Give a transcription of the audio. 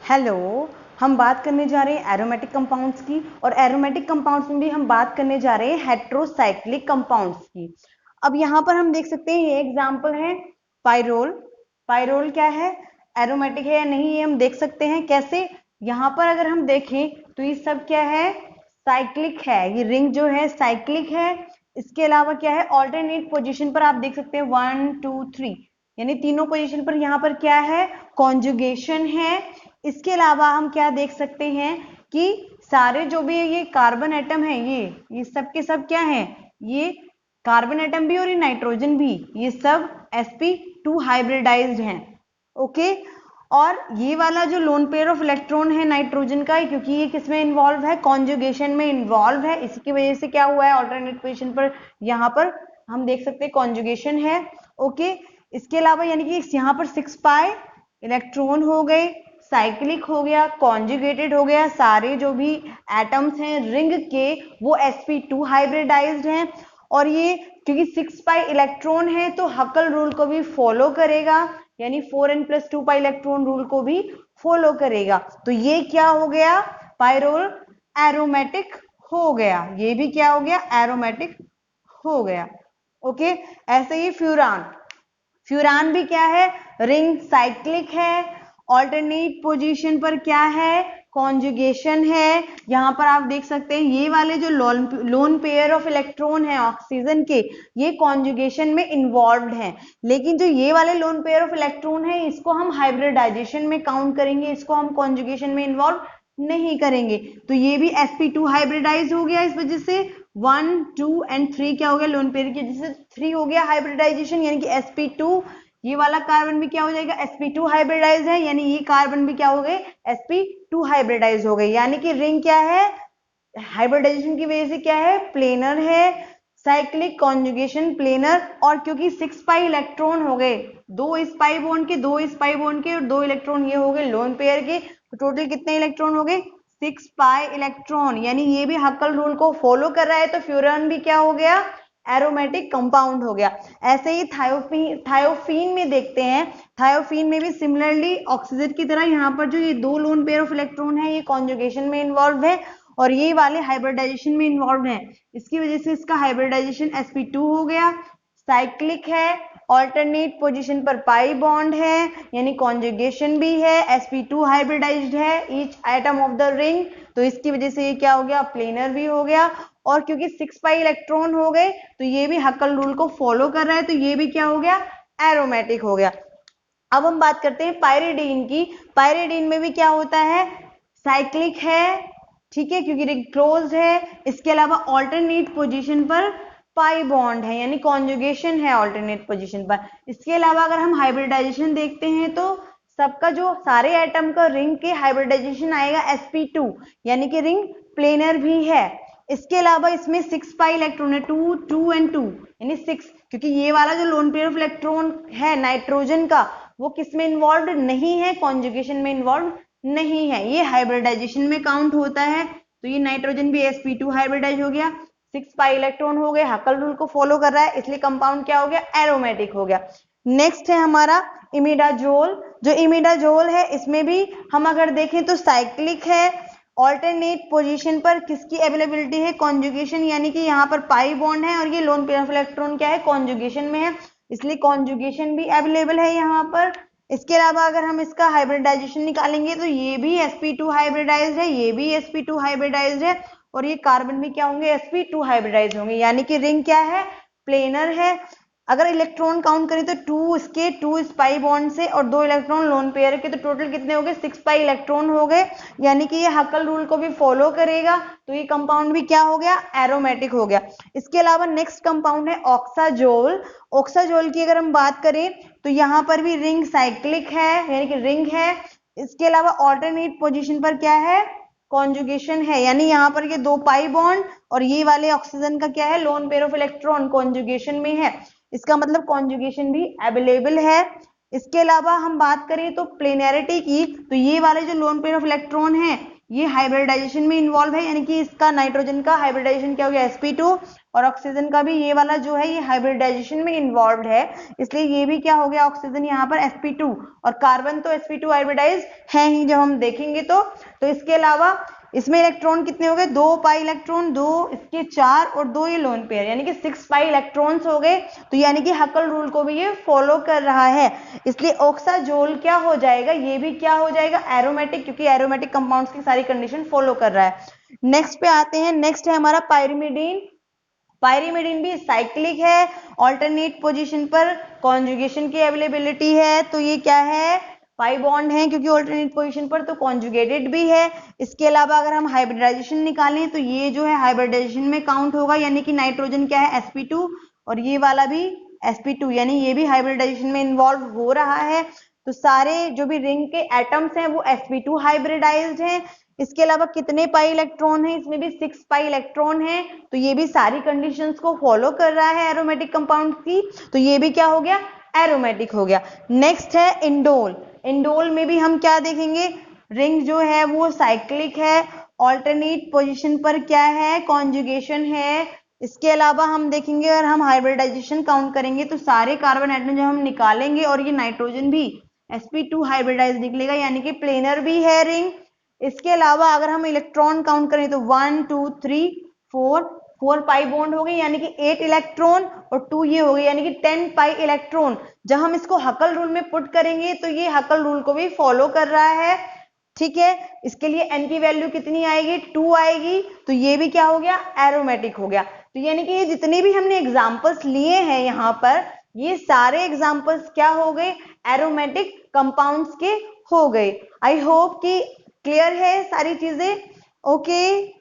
Hello, हम बात करने जा रहे हैं एरोमेटिक कंपाउंड्स की और एरोमेटिक कंपाउंड्स में भी हम बात करने जा रहे हैं हेट्रोसाइक्लिक कंपाउंड्स की। अब यहाँ पर हम देख सकते हैं ये एग्जांपल है पाइरोल। पाइरोल क्या है, एरोमेटिक है या नहीं, ये हम देख सकते हैं कैसे। यहाँ पर अगर हम देखें तो ये सब क्या है, साइक्लिक है। ये रिंग जो है साइक्लिक है। इसके अलावा क्या है, ऑल्टरनेट पोजिशन पर आप देख सकते हैं 1 2 3 यानी तीनों पोजीशन पर यहाँ पर क्या है, कॉन्जुगेशन है। इसके अलावा हम क्या देख सकते हैं कि सारे जो भी ये कार्बन एटम है ये सब के सब क्या है, ये कार्बन एटम भी और ये नाइट्रोजन भी, ये सब sp2 हाइब्रिडाइज्ड हैं। ओके, और ये वाला जो लोन पेयर ऑफ इलेक्ट्रॉन है नाइट्रोजन का, क्योंकि ये किसमें इन्वॉल्व है, कॉन्जुगेशन में इन्वॉल्व है, इसी की वजह से क्या हुआ है, ऑल्टरनेट पोजीशन पर यहाँ पर हम देख सकते हैं कॉन्जुगेशन है। ओके, इसके अलावा यानी कि यहाँ पर 6 पाई इलेक्ट्रॉन हो गए, साइक्लिक हो गया, कॉन्जुगेटेड हो गया, सारे जो भी एटम्स हैं रिंग के वो sp2 हाइब्रिडाइज्ड हैं। और ये क्योंकि 6 पाई इलेक्ट्रॉन है तो हकल रूल को भी फॉलो करेगा, यानी 4n+2 पाई इलेक्ट्रॉन रूल को भी फॉलो करेगा। तो ये क्या हो गया, पाइरोल एरोमेटिक हो गया, ये भी क्या हो गया, एरोमेटिक हो गया। ओके, ऐसे ही फ्यूरान, फ्यूरान भी क्या है, रिंग साइक्लिक है, ऑल्टरनेट पोजीशन पर क्या है, कॉन्जुगेशन है। यहां पर आप देख सकते हैं ये वाले जो लोन पेयर ऑफ इलेक्ट्रॉन है ऑक्सीजन के, ये कॉन्जुगेशन में इन्वॉल्व्ड हैं। लेकिन जो ये वाले लोन पेयर ऑफ इलेक्ट्रॉन है इसको हम हाइब्रिडाइजेशन में काउंट करेंगे, इसको हम कॉन्जुगेशन में इन्वॉल्व नहीं करेंगे। तो ये भी sp2 हाइब्रिडाइज हो गया, इस वजह से 1 2 एंड 3 क्या हो गया, लोन पेयर की वजह से 3 हो गया हाइब्रिडाइजेशन, यानी कि sp2, ये वाला कार्बन भी क्या हो जाएगा, sp2 हाइब्रिडाइज है, यानी ये कार्बन भी क्या हो गए, sp2 हाइब्रिडाइज हो गए। यानी कि रिंग क्या है, हाइब्रिडाइजेशन की वजह से क्या है, प्लेनर है, साइक्लिक, कॉन्जुगेशन, प्लेनर। और क्योंकि 6 पाई इलेक्ट्रॉन हो गए, 2 इस पाई बॉन्ड के, 2 इस पाई बॉन्ड के और 2 इलेक्ट्रॉन ये हो गए लोन पेयर के, तो टोटल कितने इलेक्ट्रॉन हो गए, 6 पाई इलेक्ट्रॉन, यानी ये भी हक्कल रूल को फॉलो कर रहा है। तो फ्यूरान भी क्या हो गया, एरोमेटिक कंपाउंड हो गया। ऐसे ही थायोफीन में देखते हैं, थायोफीन में भी सिमिलरली ऑक्सीजन की तरह यहाँ पर जो ये 2 लोन पेयर ऑफ इलेक्ट्रॉन है ये कॉन्जुगेशन में इन्वॉल्व है और ये वाले हाइब्रिडाइजेशन में इन्वॉल्व है। इसकी वजह से इसका हाइब्रिडाइजेशन sp2 हो गया, साइक्लिक है, ऑल्टरनेट पोजीशन पर पाई बॉन्ड है, यानी कॉन्जुगेशन भी है, sp2 हाइब्रिडाइज्ड है each atom of the ring, तो इसकी वजह से ये क्या हो गया, प्लेनर भी हो गया। और क्योंकि 6 पाई इलेक्ट्रॉन हो गए तो ये भी हक्कल रूल को फॉलो कर रहा है, तो ये भी क्या हो गया, एरोमेटिक हो गया। अब हम बात करते हैं पायरिडीन की। पायरिडीन में भी क्या होता है, साइक्लिक है, ठीक है, क्योंकि रिंग क्लोज है। इसके अलावा ऑल्टरनेट पोजीशन पर पाई बॉन्ड है, यानी कॉन्जुगेशन है ऑल्टरनेट पोजीशन पर। इसके अलावा अगर हम हाइब्रिडाइजेशन देखते हैं तो सबका जो सारे एटम का रिंग के हाइब्रिडाइजेशन आएगा sp2, यानी कि रिंग प्लेनर भी है। इसके अलावा इसमें 6 पाई इलेक्ट्रॉन है, 2 2 एंड 2 यानी 6, क्योंकि ये वाला जो लोन पेयर ऑफ इलेक्ट्रॉन है नाइट्रोजन का वो किस में इन्वॉल्व नहीं है, कॉन्जुगेशन में इन्वॉल्व नहीं है, ये हाइब्रिडाइजेशन में काउंट होता है। तो ये नाइट्रोजन भी sp2 हाइब्रिडाइज हो गया, 6 पाई इलेक्ट्रॉन हो गए, हक्कल रूल को फॉलो कर रहा है, इसलिए कंपाउंड क्या हो गया, एरोमेटिक हो गया। नेक्स्ट है हमारा इमिडाजोल। जो इमिडाजोल है इसमें भी हम अगर देखें तो साइक्लिक है, ऑल्टरनेट पोजीशन पर किसकी अवेलेबिलिटी है, कॉन्जुगेशन, यानी कि यहाँ पर पाई बॉन्ड है और ये लोन पेयर ऑफ इलेक्ट्रॉन क्या है, कॉन्जुगेशन में है, इसलिए कॉन्जुगेशन भी अवेलेबल है यहाँ पर। इसके अलावा अगर हम इसका हाइब्रिडाइजेशन निकालेंगे तो ये भी sp2 हाइब्रिडाइज्ड है, ये भी sp2 हाइब्रिडाइज्ड है और ये कार्बन भी क्या होंगे, sp2 हाइब्रिडाइज्ड होंगे, यानी कि रिंग क्या है, प्लेनर है। अगर इलेक्ट्रॉन काउंट करें तो 2 इसके, 2 इस पाई बॉन्ड से और 2 इलेक्ट्रॉन लोन पेयर के, तो टोटल कितने हो गए, 6 पाई इलेक्ट्रॉन हो गए, यानी कि ये हक्कल रूल को भी फॉलो करेगा, तो ये कंपाउंड भी क्या हो गया, एरोमेटिक हो गया। इसके अलावा नेक्स्ट कंपाउंड है ऑक्साजोल। ऑक्साजोल की अगर हम बात करें तो यहाँ पर भी रिंग साइक्लिक है, यानी कि रिंग है। इसके अलावा ऑल्टरनेट पोजिशन पर क्या है, कॉन्जुगेशन है, यानी यहाँ पर ये 2 पाई बॉन्ड और ये वाले ऑक्सीजन का क्या है, lone pair of electron conjugation में है, इसका मतलब कॉन्जुगेशन भी अवेलेबल है। इसके अलावा हम बात करें तो प्लेनैरिटी की, तो ये वाले जो लोन पेयर ऑफ इलेक्ट्रॉन है ये हाइब्रिडाइजेशन में इन्वॉल्व है, यानी कि इसका नाइट्रोजन का हाइब्रिडाइजेशन क्या हो गया, sp2, और ऑक्सीजन का भी ये वाला जो है ये हाइब्रिडाइजेशन में इन्वॉल्व है, इसलिए ये भी क्या हो गया ऑक्सीजन यहाँ पर sp2, और कार्बन तो sp2 हाइब्रिडाइज है ही जब हम देखेंगे तो इसके अलावा इसमें इलेक्ट्रॉन कितने हो गए, 2 पाई इलेक्ट्रॉन, 2 इसके 4 और 2 ये लोन पेयर, यानी कि 6 पाई इलेक्ट्रॉन्स हो गए। तो यानी कि हकल रूल को भी ये फॉलो कर रहा है, इसलिए ऑक्साजोल क्या हो जाएगा, ये भी क्या हो जाएगा एरोमेटिक, क्योंकि एरोमेटिक कंपाउंड्स की सारी कंडीशन फॉलो कर रहा है। नेक्स्ट पे आते हैं, नेक्स्ट है हमारा पायरिमिडीन। पायरिमिडीन भी साइक्लिक है, ऑल्टरनेट पोजीशन पर कॉन्जुगेशन की अवेलेबिलिटी है, तो ये क्या है पाई बॉन्ड है, क्योंकि ऑल्टरनेट पोजीशन पर तो कॉन्जुगेटेड भी है। इसके अलावा अगर हम हाइब्रिडाइजेशन निकालें तो ये जो है हाइब्रिडाइजेशन में काउंट होगा, यानी कि नाइट्रोजन क्या है sp2 और ये वाला भी sp2, यानी ये भी हाइब्रिडाइजेशन में इन्वॉल्व हो रहा है। तो सारे जो भी रिंग के एटम्स हैं वो sp2 हाइब्रिडाइज्ड हैं। इसके अलावा कितने पाई इलेक्ट्रॉन है, इसमें भी 6 पाई इलेक्ट्रॉन है, तो ये भी सारी कंडीशंस को फॉलो कर रहा है एरोमेटिक कंपाउंड की, तो ये भी क्या हो गया एरोमेटिक हो गया। नेक्स्ट है इंडोल। इंडोल में भी हम क्या देखेंगे, रिंग जो है वो साइक्लिक है, ऑल्टरनेट पोजीशन पर क्या है कॉन्जुगेशन है। इसके अलावा हम देखेंगे अगर हम हाइब्रिडाइजेशन काउंट करेंगे तो सारे कार्बन एटम जो हम निकालेंगे और ये नाइट्रोजन भी sp2 हाइब्रिडाइज निकलेगा, यानी कि प्लेनर भी है रिंग। इसके अलावा अगर हम इलेक्ट्रॉन काउंट करें तो 1 2 3 4 पाई बॉन्ड हो गई, यानी कि 8 इलेक्ट्रॉन, और 2 ये हो गई यानी कि 10 पाई इलेक्ट्रॉन। जब हम इसको हकल रूल में पुट करेंगे तो ये हकल रूल को भी फॉलो कर रहा है, ठीक है। इसके लिए n की वैल्यू कितनी आएगी 2 आएगी, तो ये भी क्या हो गया एरोमेटिक हो गया। तो यानी कि ये जितने भी हमने एग्जांपल्स लिए हैं यहाँ पर, ये सारे एग्जांपल्स क्या हो गए एरोमेटिक कंपाउंड्स के हो गए। आई होप कि क्लियर है सारी चीजें, ओके।